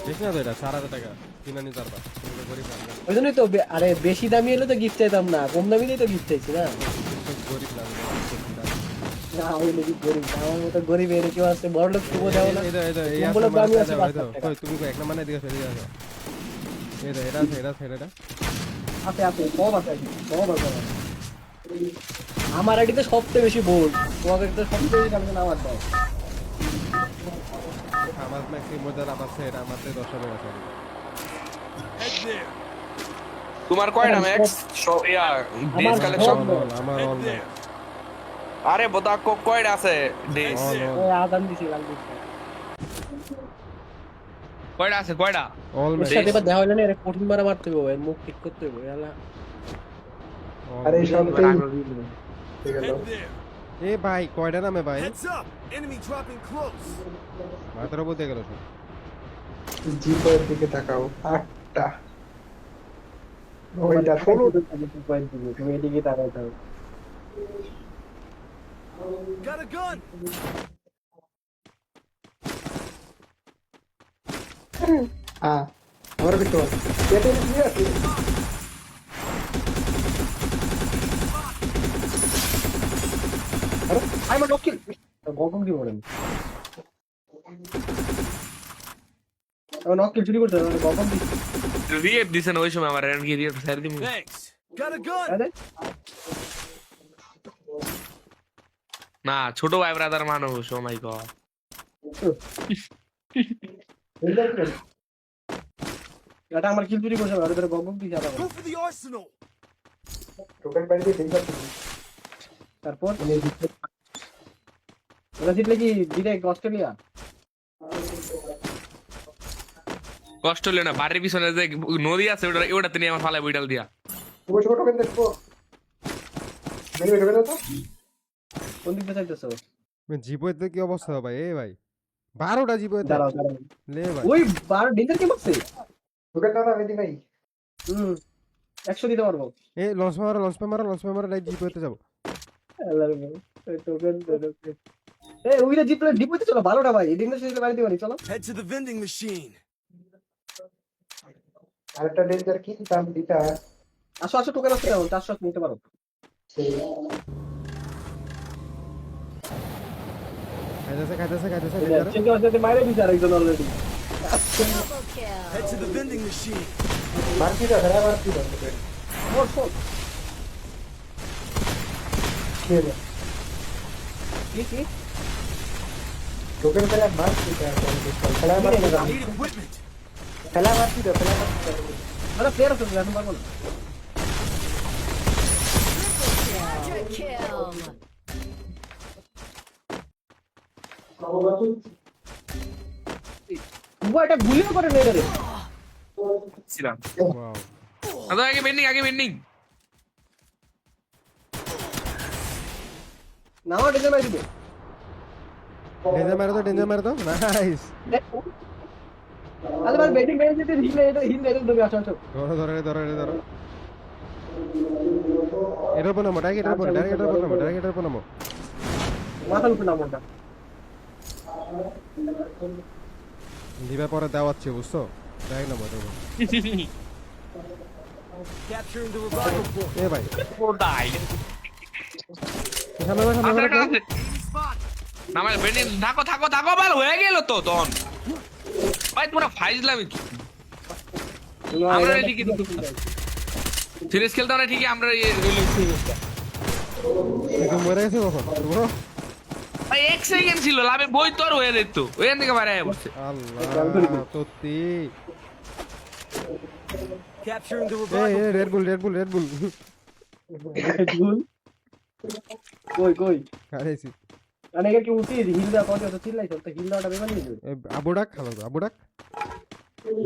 বেশি না তো এটা 4000 টাকা কিনা নি পারবা তুমি গরিব না ওই জন্যই তো আরে বেশি দামি হলে তো গিফট চাইতাম না, কম দামি তো গিফট চাইছি না। তো গরিব না না ওই লোক গরিব না, আমার মতো গরিব এর কেউ আছে, বড় লোক শুভ দেও না। এই বলে আছে দামি মানে আছে দাও 5 দাও লাখ টাকা। কই তুমি কই এক নম্বরে দিকে ফেলে দাও এটা এটা আছে আছে সব আছে, সব আছে। আমার আইডিতে সবচেয়ে বেশি বোল্ড, তোমাদের তো সবচেয়ে বেশি দামি নাম আছে। আমার ম্যাক্সিমাম মধ্যে আছে এটা আমাদের 10 টাকা আছে তোমার কয়টা ম্যাক্স ইয়া ডেজ কালেকশন? আমার অল আরে বোতা কয়টা আছে ডেজ? ওই আদান দিছি লাল দিছি। কয়টা আছে কয়টা? অল এর সাথে এবার দেখা হইলো না, এর কঠিন মারা মারতে হবে, এর মুখ ঠিক করতে হবে ইয়ালা। আরে সব এ ভাই কয়টা নামে ভাই Heads up! Enemy dropping close. মাথার উপর দিয়ে গেল সব জিপের দিকে তাকাও 8টা ওইটা 16 তুমি এদিকে তাকাও তাও। Got a gun! আমার দেখতে পাচ্ছি এটা কি আছে আরে আমি লক্ষ্য গগন কি বলেন, ও নকিল চুরি করতে হবে গগন কি রিয়েপ দিছেন ওই সময় আমার এর কি রিয়েপ স্যার দিমু। Thanks. Got a gun! আরে না ছোট ভাই ব্রাদার মানুষ, ও মাই গড। এটা আমার কিল চুরি করছে, আর এর গগন কি জানা Go for the arsenal! Token বাড়িতে দেখতে তারপর ওরা জিতলে কি ডিরেক্ট অস্ট্রেলিয়া? কষ্ট হলো না, বাড়ির পিছনে যে নদী আছে ওটা ওটাতে নিয়ে আমার ফালাই বইটাল দিয়া। তুমি ছোট টোকেন দেখবো মেরে টোকেন তো কোন দিকে চাইতেছো? জিপের কি অবস্থা ভাই এ ভাই 12টা জিপের দাঁড়াও দাঁড়াও, লে ভাই ওই বার ডেঞ্জার কি মারছে? টোকেন না আমি দিই নাই 100 দিতে পারবো। এ লঞ্চ মারো ডাইরেক্ট জিপেতে যাব টোকেন এই ওইটা জিতলে ডিপোতে চলো, 12টা ভাই এদিকে সেদিকে বাড়ি দিবানি চলো। Head to the vending machine. আরেকটা ডেঞ্জার কি দাম দিতা আসো আসো, টোকেন আছে 400 নিতে পারো। খাইতেছে চেঞ্জ করতে মাইরে দিছে আরেকজন already. Double kill. Head to the vending machine. মারতি দাও ধরা মারতি দাও টোকেন মোর শট খেলে কি টোকেন খেলা মারতি দাও খেলা মারতি দাও Need equipment. খেলা মারতি দাও মানে প্লেয়ার আছে এখন পারবো না। Quadra kill. বুয়া এটা গুলিও করে নেই রে। ছিলাম ওয়াও আদা আগে বেন্ডিং না আমার ডেঞ্জার মারি দিবে। ডেঞ্জার মারো তো নাইস আরে ভাই ব্যাটিং মেরে দিতে হিল এটা তুমি আসো আসো। ধরো এটার উপর নামো ডাইরেক্ট এটার উপর নামো মাথার উপর নাম ওটা। দিবা পরে দেওয়াচ্ছি বুঝছো ডাইরেক্ট নামো এটার উপর Capturing the revival point. এ ভাই ও ডাই সামনে Spot. না মানে বেন্ডিং থাকো ভালো হয়ে গেল তো তখন ভাই তোমরা ফাইজলামি কি আমরা ঠিকই সিরিয়াস খেলতে আমরা ঠিকই আমরা তুমি মরে গেছে কখন বড় ভাই এক সেকেন্ড ছিল লাভে বই তো আর হয়ে যেত ওখান থেকে বাইরে বসছে আল্লাহ সত্যি Capturing the A revival. Red বুল কই খাইছি মানে এটা কি উঠি হিল দেওয়া কত চিল্লাইছো তো হিল দেওয়াটা বেমান নিয়ে যাবে। আবুডাক খালো আবুডাক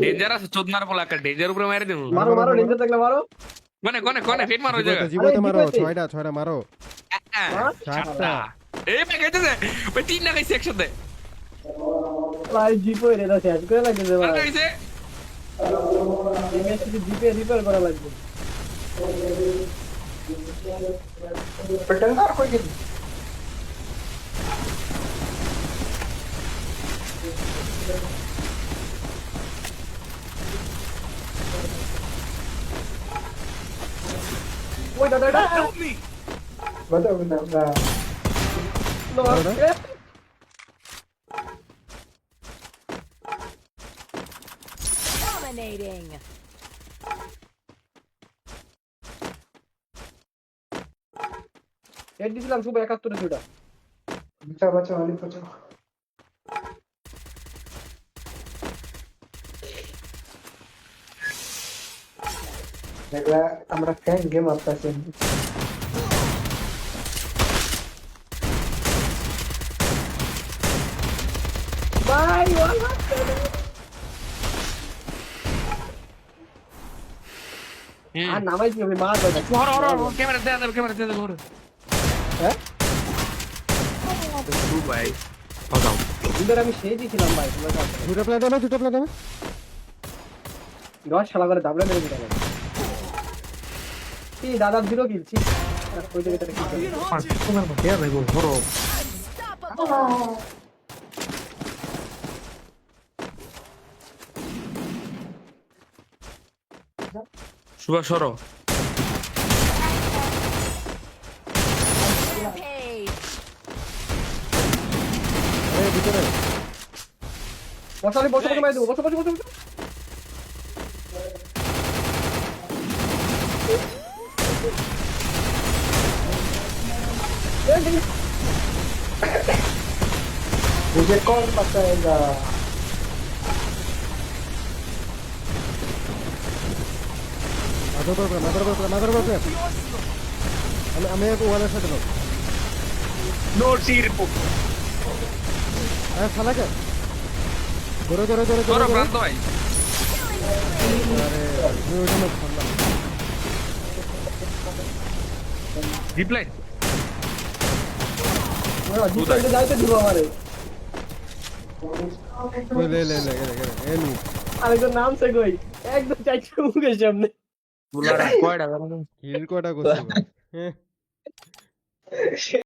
ডেঞ্জার আছে চোদনার বলা একটা ডেঞ্জার উপরে মেরে দেবো মারো ডেঞ্জার থাকলে মারো। কোনে ফিট মারো ওই জায়গা জীবতে মারো জীবতে। 6টা মারো সাতটা। এই প্যাকেজে ওই তিন না খাইছে একসাথে ভাই জিপো এটা শেষ করে লাগবে ভাই। খাইছে এই ম্যাচে জিপে রিপেয়ার করা লাগবে। টোকেন আর কই গেলি ওই দাদা এটা Help me! बताओ ना Dominating. হেড দিছিলাম শুভ 71 দুটা बचाओ बचाओ वाली बचाओ देखला हमरा फैन गेम आपका से ভাই ওয়াল আর নামাইছি আমি মার দাদা হর হর হর ক্যামেরা দে হর হ্যাঁ তু ভাই বাজাও দুটার আমি সেই দিছিলাম ভাই তোমার কাছে দুটো প্লেট হবে, দুটো প্লেট হবে। দশ শালা করে দাবলা মেরে দিলাম কি দাদা দিলো কিলছি ওই জায়গাটা কি করে? তোমার মধ্যে আর গো হর Unstoppable. সুভাষ সরো Paid. এই ভিতরে বসালে বসে বসে মাই দেবো বসে বসে বসে বসে मुझे कौन बताएगा মাথার উপর আমি এক ওয়ালের সাথে লোক নো টির হ্যাঁ শালাকে ধরে সরো প্রান্ত ভাই আরে আমি ওই জন্য ছাড়লাম। রিপ্লাই ওরা জিতে যাইতে দিব আমারে ওই লে এ নি আরেকজন নাম সে কই একদম চাইছে মুখের সামনে বুলারা কয়টা হিল কয়টা করছে ভাই? হ্যাঁ